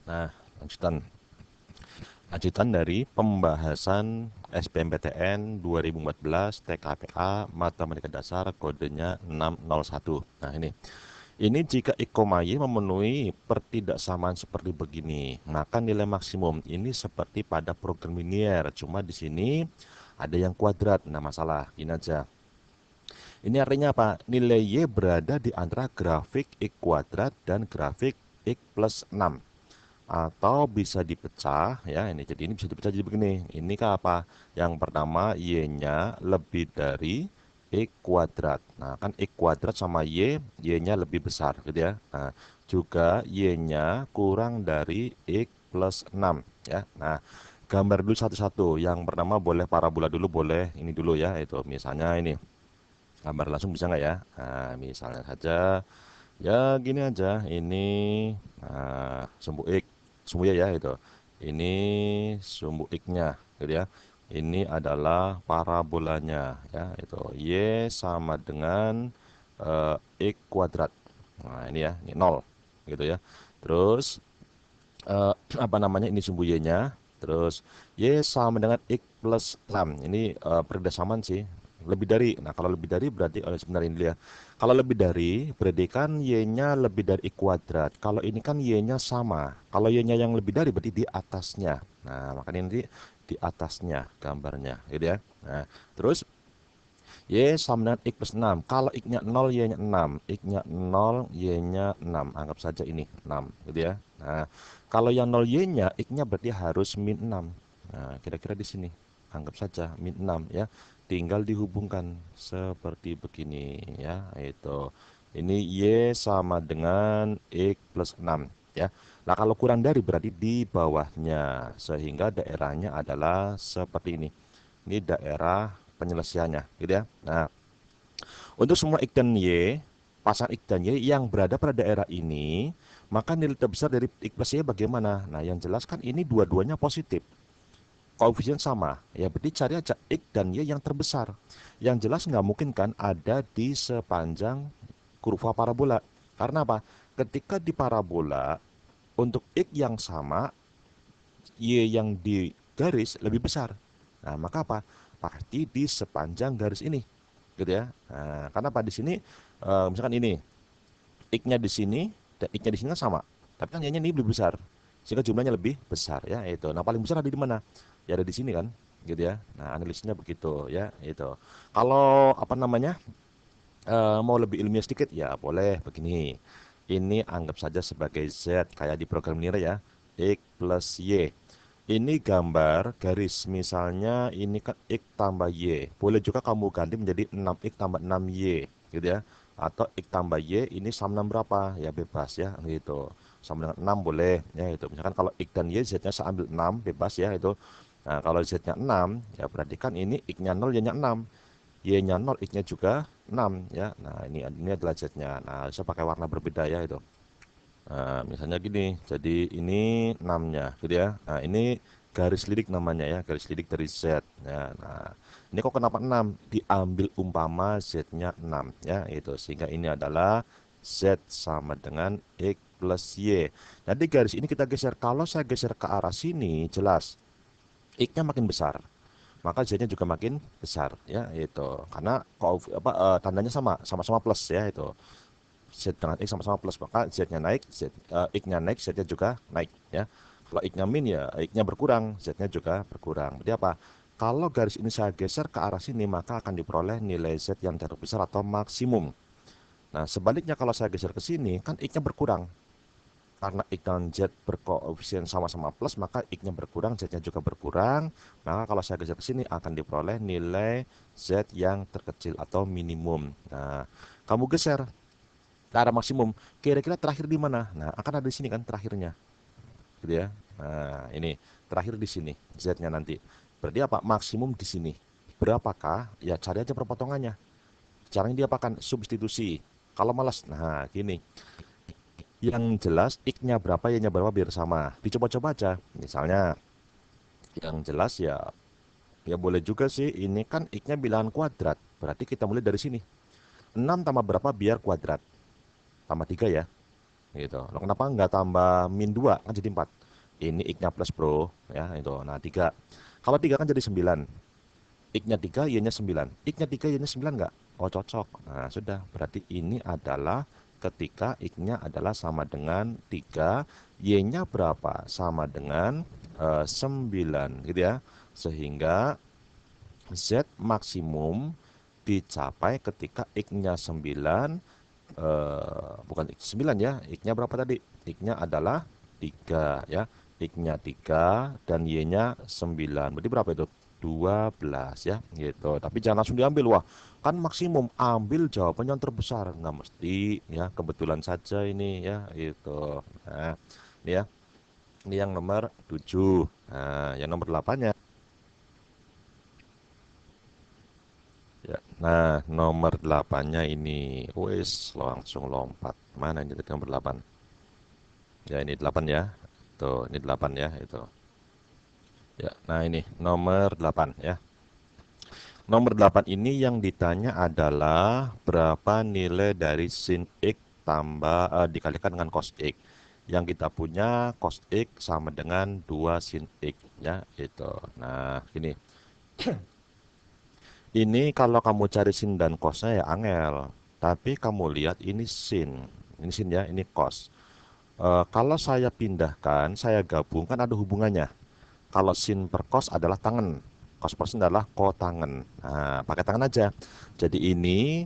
Nah, lanjutan. Lanjutan dari pembahasan SBMPTN 2014 TKPA Matematika Dasar kodenya 601. Nah, ini jika I, Y memenuhi pertidaksamaan seperti begini, maka nilai maksimum ini seperti pada program linier. Cuma di sini ada yang kuadrat. Nah, masalah ini aja. Ini artinya apa? Nilai Y berada di antara grafik X kuadrat dan grafik X plus 6. Atau bisa dipecah, ya ini. Jadi ini bisa dipecah jadi begini. Ini kan apa? Yang pertama Y-nya lebih dari X kuadrat. Nah, kan X kuadrat sama Y-nya lebih besar gitu ya. Nah, juga Y-nya kurang dari X plus 6 ya. Nah, gambar dulu satu-satu. Yang pertama boleh parabola dulu, boleh ini dulu ya. Itu misalnya ini. Gambar langsung bisa nggak ya? Nah, misalnya saja ya gini aja. Ini sumbu X, sumbu Y ya itu. Ini sumbu X-nya gitu ya. Ini adalah parabolanya ya, itu Y sama dengan X kuadrat. Nah, ini ya, ini 0 gitu ya. Terus apa namanya, ini sumbu Y-nya. Terus Y sama dengan X plus 6. Ini perdasaman sih. Lebih dari. Nah, kalau lebih dari berarti sebentar ini ya. Kalau lebih dari berarti kan Y-nya lebih dari X kuadrat. Kalau ini kan Y-nya sama. Kalau Y-nya yang lebih dari berarti di atasnya. Nah, makanya ini di atasnya gambarnya gitu ya. Nah, terus Y sama dengan X plus 6. Kalau X-nya 0, Y-nya 6. X-nya 0, Y-nya 6. Anggap saja ini 6 gitu ya. Nah, kalau yang 0 Y-nya, X-nya berarti harus min 6. Nah, kira-kira di sini. Anggap saja min 6 ya. Tinggal dihubungkan seperti begini ya. Itu. Ini Y sama dengan X plus 6 ya. Nah, kalau kurang dari berarti di bawahnya. Sehingga daerahnya adalah seperti ini. Ini daerah penyelesaiannya gitu ya. Nah, untuk semua X dan Y, pasang X dan Y yang berada pada daerah ini, maka nilai terbesar dari X plus Y bagaimana? Nah, yang jelas kan ini dua-duanya positif. Koefisien sama. Ya, berarti cari aja X dan Y yang terbesar. Yang jelas nggak mungkin kan ada di sepanjang kurva parabola. Karena apa? Ketika di parabola, untuk X yang sama, Y yang di garis lebih besar. Nah, maka apa? Pasti di sepanjang garis ini. Gitu ya. Nah, karena apa di sini misalkan ini X-nya di sini dan X-nya di sini kan sama. Tapi kan Y-nya ini lebih besar. Sehingga jumlahnya lebih besar ya, itu. Nah, paling besar ada di mana? Ya ada di sini kan. Gitu ya. Nah, analisisnya begitu ya, itu. Kalau apa namanya? Mau lebih ilmiah sedikit ya boleh begini. Ini anggap saja sebagai Z kayak di program nilai ya. X plus Y. Ini gambar garis, misalnya ini kan X tambah Y. Boleh juga kamu ganti menjadi 6X tambah 6Y, gitu ya. Atau X tambah Y ini sama dengan berapa? Ya bebas ya, gitu. Sama dengan 6 boleh, ya itu. Misalkan kalau X dan Y, Z-nya saya ambil 6, bebas ya itu. Nah, kalau Z-nya 6, ya berarti kan ini X-nya 0, Y-nya 6. Y-nya 0, X-nya juga 6, ya. Nah, ini adalah Z-nya. Nah, saya pakai warna berbeda ya itu. Nah, misalnya gini, jadi ini 6-nya gitu ya. Nah, ini garis lidik namanya ya, garis lidik dari Z. Ya, nah, ini kok kenapa 6? Diambil umpama Z-nya 6 ya, itu. Sehingga ini adalah Z sama dengan X plus Y. Nanti garis ini kita geser. Kalau saya geser ke arah sini, jelas X-nya makin besar. Maka Z-nya juga makin besar ya, itu. Karena tandanya sama-sama plus ya, itu. Z dengan X sama-sama plus, maka Z-nya naik, X-nya naik, Z-nya juga naik ya. Kalau X-nya min ya X-nya berkurang, Z-nya juga berkurang. Berarti apa? Kalau garis ini saya geser ke arah sini, maka akan diperoleh nilai Z yang terbesar atau maksimum. Nah, sebaliknya kalau saya geser ke sini, kan X-nya berkurang. Karena X dan Z berkoefisien sama-sama plus, maka X-nya berkurang, Z-nya juga berkurang. Maka kalau saya geser ke sini, akan diperoleh nilai Z yang terkecil atau minimum. Nah, kamu geser ke arah maksimum. Kira-kira terakhir di mana? Nah, akan ada di sini kan terakhirnya. Gitu ya. Nah, ini terakhir di sini Z-nya nanti. Berarti apa? Maksimum di sini. Berapakah? Ya cari aja perpotongannya. Caranya dia apakan? Substitusi. Kalau malas, nah gini. Yang jelas X-nya berapa, Y-nya berapa biar sama. Dicoba-coba aja. Misalnya yang jelas ya boleh juga sih. Ini kan X-nya bilangan kuadrat. Berarti kita mulai dari sini. 6 tambah berapa biar kuadrat? Tambah 3 ya. gitu. Loh, kenapa nggak tambah min 2 kan jadi 4. Ini X-nya plus bro, ya itu. Nah 3. Kalau 3 kan jadi 9. X-nya 3, Y-nya 9. X-nya 3, Y-nya 9 nggak? Oh cocok. Nah sudah, berarti ini adalah ketika X-nya adalah sama dengan 3, Y-nya berapa? Sama dengan 9 gitu ya. Sehingga Z maksimum dicapai ketika X-nya 9, bukan X9 ya, X-nya berapa tadi? X-nya adalah 3 ya, X-nya 3 dan Y-nya 9, berarti berapa itu? 12 ya, gitu. Tapi jangan langsung diambil, wah kan maksimum, ambil jawabannya yang terbesar, nggak mesti ya, kebetulan saja ini ya, gitu. Nah, ini ya, ini yang nomor 7. Nah, yang nomor 8 ya. Ya, nah nomor 8-nya ini, wes langsung lompat. Mana ini tadi nomor 8? Ya ini 8 ya. Tuh, ini 8 ya, itu. Ya, nah ini nomor 8 ya. Nomor 8 ini yang ditanya adalah berapa nilai dari sin X dikalikan dengan cos X. Yang kita punya cos X sama dengan 2 sin X ya, itu. Nah, ini kalau kamu cari sin dan cosnya ya angel. Tapi kamu lihat ini sin. Ini sin ya, ini cos. Kalau saya pindahkan, saya gabungkan ada hubungannya. Kalau sin per cos adalah tangen. Cos per sin adalah kotangen. Nah, pakai tangan aja. Jadi ini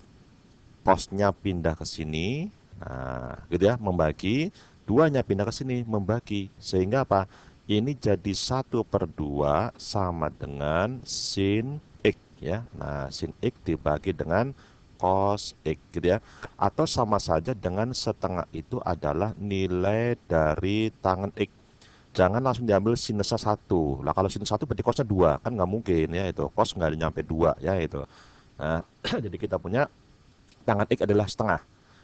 cosnya pindah ke sini. Nah, gitu ya, membagi. Duanya pindah ke sini, membagi. Sehingga apa? Ini jadi 1/2 sama dengan sin X ya. Nah, sin X dibagi dengan cos X gitu ya. Atau sama saja dengan setengah itu adalah nilai dari tangen X. Jangan langsung diambil sinusnya 1. Lah kalau sinus 1 berarti cosnya 2. Kan nggak mungkin ya itu. Cos nggak nyampe 2 ya itu. Nah, jadi kita punya tangan X adalah setengah.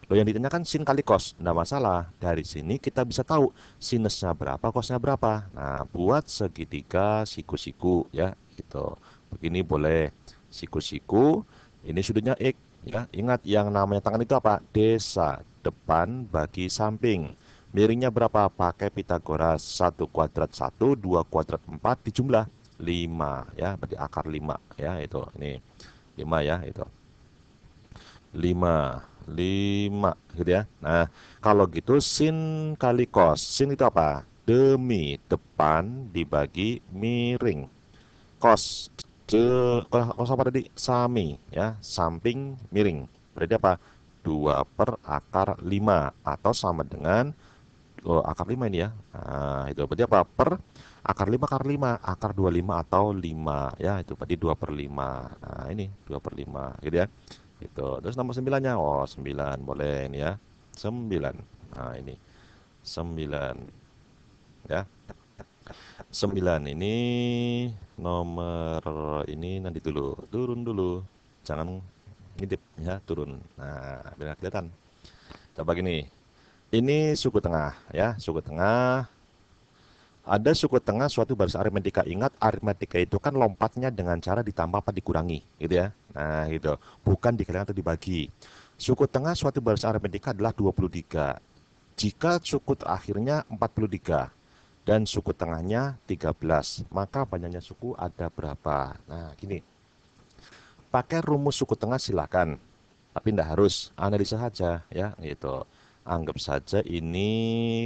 Loh yang ditanyakan sin kali cos. Nggak masalah. Dari sini kita bisa tahu sinusnya berapa, cosnya berapa. Nah, buat segitiga siku-siku ya gitu. Begini boleh. Siku-siku, ini sudutnya X. Ya, ingat yang namanya tangan itu apa? Desa, depan bagi samping. Miringnya berapa? Pakai Pitagoras. 1 kuadrat 1, 2 kuadrat 4 dijumlah 5 ya, berarti akar 5 ya itu. Ini 5 ya itu. 5 5 gitu ya. Nah, kalau gitu sin kali cos. Sin itu apa? Demi, depan dibagi miring. Cos cos apa tadi? Sami ya, samping miring. Berarti apa? 2/akar 5 atau sama dengan akar 5 ini ya. Nah, itu berarti apa? Per akar 5 akar 25 atau 5 ya, itu berarti 2/5. Nah, ini 2/5 gitu ya. Itu. Terus nomor 9-nya. Oh, 9 boleh ini ya. 9. Nah, ini 9 ya. 9 ini nomor ini nanti dulu. Turun dulu. Jangan ngintip ya, turun. Nah, biar kelihatan. Coba gini. Ini suku tengah ya, suku tengah. Ada suku tengah suatu baris aritmetika. Ingat, aritmetika itu kan lompatnya dengan cara ditambah apa dikurangi, gitu ya. Nah, gitu. Bukan dikalikan atau dibagi. Suku tengah suatu baris aritmetika adalah 23. Jika suku terakhirnya 43 dan suku tengahnya 13, maka banyaknya suku ada berapa? Nah, gini. Pakai rumus suku tengah silakan, tapi tidak harus, analisa saja ya, gitu. Anggap saja ini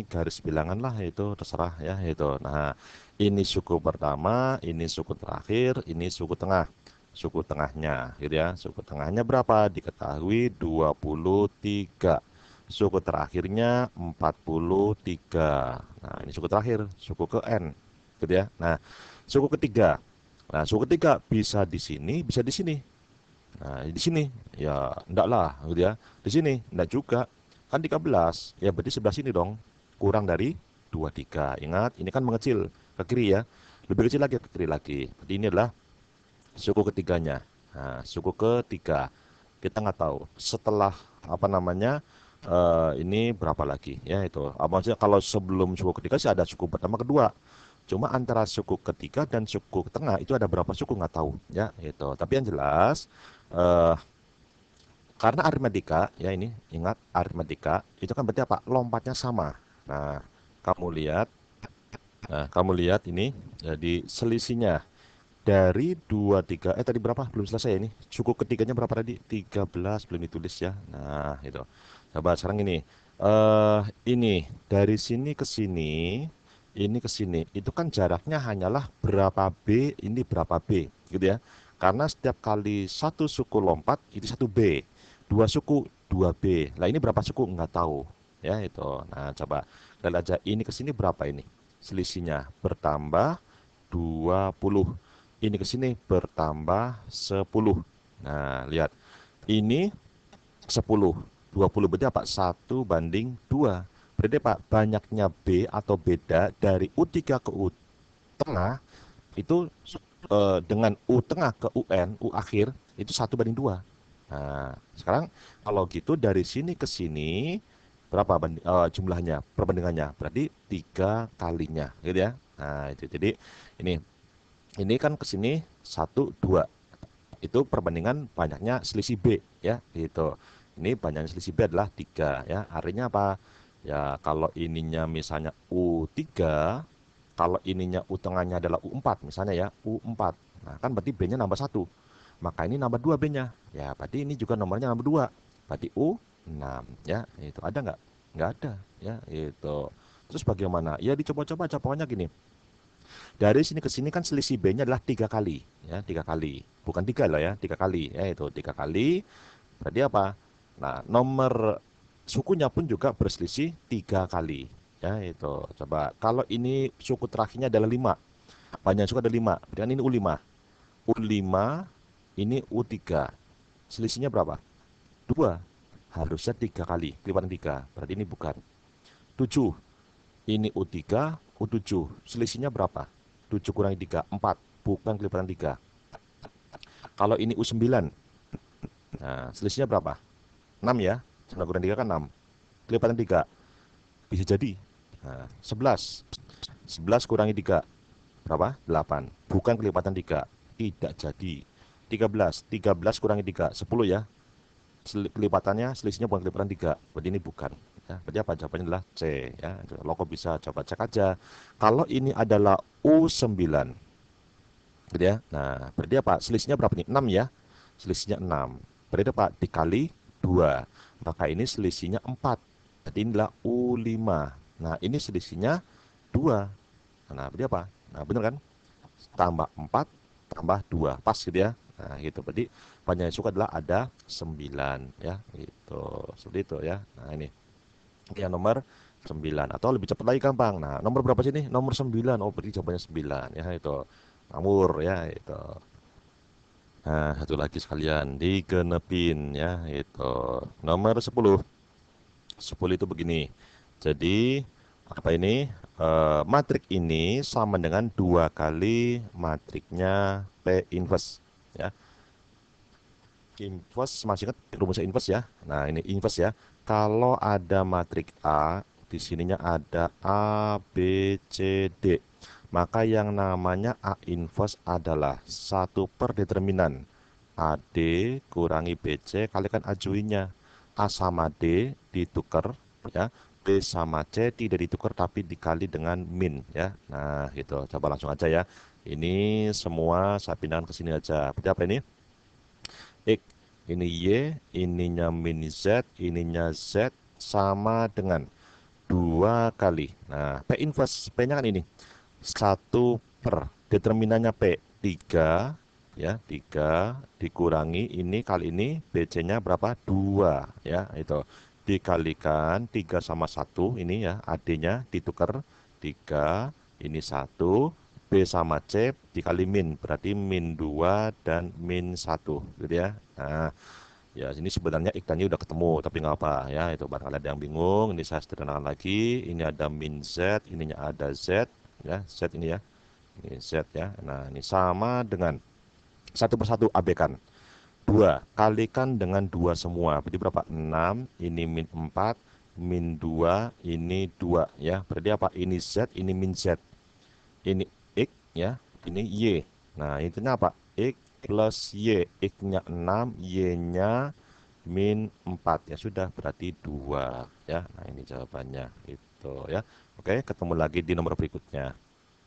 garis bilangan lah, itu terserah ya itu. Nah, ini suku pertama, ini suku terakhir, ini suku tengah. Suku tengahnya gitu ya. Suku tengahnya berapa? Diketahui 23. Suku terakhirnya 43. Nah, ini suku terakhir, suku ke N gitu ya. Nah, suku ketiga. Nah, suku ketiga bisa di sini, bisa di sini. Nah, di sini ya enggak lah gitu ya. Di sini enggak juga. Kan 13. Ya berarti sebelah sini dong. Kurang dari 23. Ingat, ini kan mengecil ke kiri ya. Lebih kecil lagi ke kiri lagi. Jadi ini adalah suku ketiganya. Nah, suku ketiga. Kita nggak tahu setelah apa namanya ini berapa lagi ya itu. Maksudnya kalau sebelum suku ketiga sih ada suku pertama kedua. Cuma antara suku ketiga dan suku tengah itu ada berapa suku nggak tahu ya itu. Tapi yang jelas eh, Karena aritmatika, ya ini, ingat aritmatika, itu kan berarti apa? Lompatnya sama. Nah, kamu lihat, kamu lihat ini, jadi selisihnya dari 23, tadi berapa? Belum selesai ya ini. Suku ketiganya berapa tadi? 13, belum ditulis ya. Nah, itu. Coba sekarang ini. Ini dari sini ke sini, ini ke sini. Itu kan jaraknya hanyalah berapa B, ini berapa B, gitu ya. Karena setiap kali satu suku lompat itu satu B. Dua suku 2B. Lah ini berapa suku? Nggak tahu. Ya, itu. Nah, coba kita lihat aja ini ke sini berapa ini? Selisihnya bertambah 20. Ini ke sini bertambah 10. Nah, lihat. Ini 10. 20 berarti apa? 1/2. Berarti Pak, banyaknya B atau beda dari U3 ke U tengah itu dengan U tengah ke UN, U akhir itu 1/2. Nah, sekarang kalau gitu dari sini ke sini berapa jumlahnya, perbandingannya? Berarti 3 kalinya, gitu ya. Nah, itu jadi ini kan ke sini 1, 2. Itu perbandingan banyaknya selisih B ya, gitu. Ini banyaknya selisih B adalah 3 ya. Artinya apa? Ya, kalau ininya misalnya U3, kalau ininya U tengahnya adalah U4 misalnya ya, U4. Nah, kan berarti B-nya nambah 1. Maka ini nambah 2 B-nya. Ya, berarti ini juga nomornya nambah 2. Berarti U6 ya. Itu ada nggak? Nggak ada ya, itu. Terus bagaimana? Ya dicoba-coba aja pokoknya gini. Dari sini ke sini kan selisih B-nya adalah 3 kali, ya 3 kali, bukan 3 loh ya, 3 kali, ya itu 3 kali. Berarti apa? Nah, nomor sukunya pun juga berselisih 3 kali, ya itu. Coba kalau ini suku terakhirnya adalah 5, banyak suku ada 5, berarti kan ini U5, U5 ini U3, selisihnya berapa? 2, harusnya 3 kali, kelipatan 3, berarti ini bukan. 7, ini U3, U7. Selisihnya berapa? 7 kurangi 3, 4. Bukan kelipatan 3. Kalau ini U9. Nah, selisihnya berapa? 6 ya. 9 kurangi 3 kan 6. Kelipatan 3. Bisa jadi. Nah, 11. 11 kurangi 3. Berapa? 8. Bukan kelipatan 3. Tidak jadi. 13. 13 kurangi 3. 10 ya. Kelipatannya, selisihnya bukan kelipatan 3. Berarti ini bukan. Ya, berarti apa? Jawabannya adalah C. Ya, lo kok bisa coba cek aja. Kalau ini adalah U9, gitu ya. Nah, berarti apa? Selisihnya berapa nih? 6 ya. Selisihnya 6. Berarti apa? Dikali 2. Maka ini selisihnya 4. Berarti inilah U5. Nah, ini selisihnya 2. Nah, berarti apa? Nah, benar kan? Tambah 4, tambah 2. Pas gitu ya. Nah, gitu. Berarti panjang yang suka adalah ada 9. Ya, gitu. Seperti itu ya. Nah, ini. Yang nomor 9. Atau lebih cepat lagi gampang. Nah, nomor berapa sih ini? Nomor 9. Oh, berarti jawabannya 9. Ya, itu. Ngawur ya, itu. Nah, satu lagi sekalian digenepin ya, itu nomor 10. 10 itu begini. Jadi apa ini? Matrik ini sama dengan 2 kali matriknya P inverse ya. Inverse masih ingat rumusnya inverse ya. Nah, ini inverse ya. Kalau ada matrik A, di sininya ada A, B, C, D. Maka yang namanya A inverse adalah 1/determinan AD kurangi BC kalikan A joinnya. A sama D ditukar ya. B sama C tidak ditukar tapi dikali dengan min ya. Nah, gitu. Coba langsung aja ya. Ini semua saya pindahkan ke sini aja. Berarti apa ini? X, ini Y, ininya min Z, ininya Z sama dengan 2 kali. Nah, P inverse, P-nya kan ini. 1/determinannya P, 3, ya, 3 dikurangi ini kali ini, BC-nya berapa? 2, ya, itu. Dikalikan 3 sama 1, ini ya, AD-nya ditukar 3, ini 1, B sama C dikali min, berarti min 2 dan min 1, gitu ya. Nah, ya ini sebenarnya ikannya udah ketemu, tapi nggak apa ya, itu barangkali ada yang bingung. Ini saya sederhanakan lagi, ini ada min Z, ininya ada Z, ya, Z ini ya, ini Z ya. Nah, ini sama dengan satu persatu abaikan. 2 kalikan dengan 2 semua, berarti berapa? 6, ini min 4, min 2, ini 2 ya. Berarti apa? Ini Z, ini min Z. Ini X ya, ini Y. Nah, intinya apa? X plus Y. X-nya 6, Y-nya min 4 ya sudah berarti 2 ya. Nah, ini jawabannya itu ya. Oke, ketemu lagi di nomor berikutnya.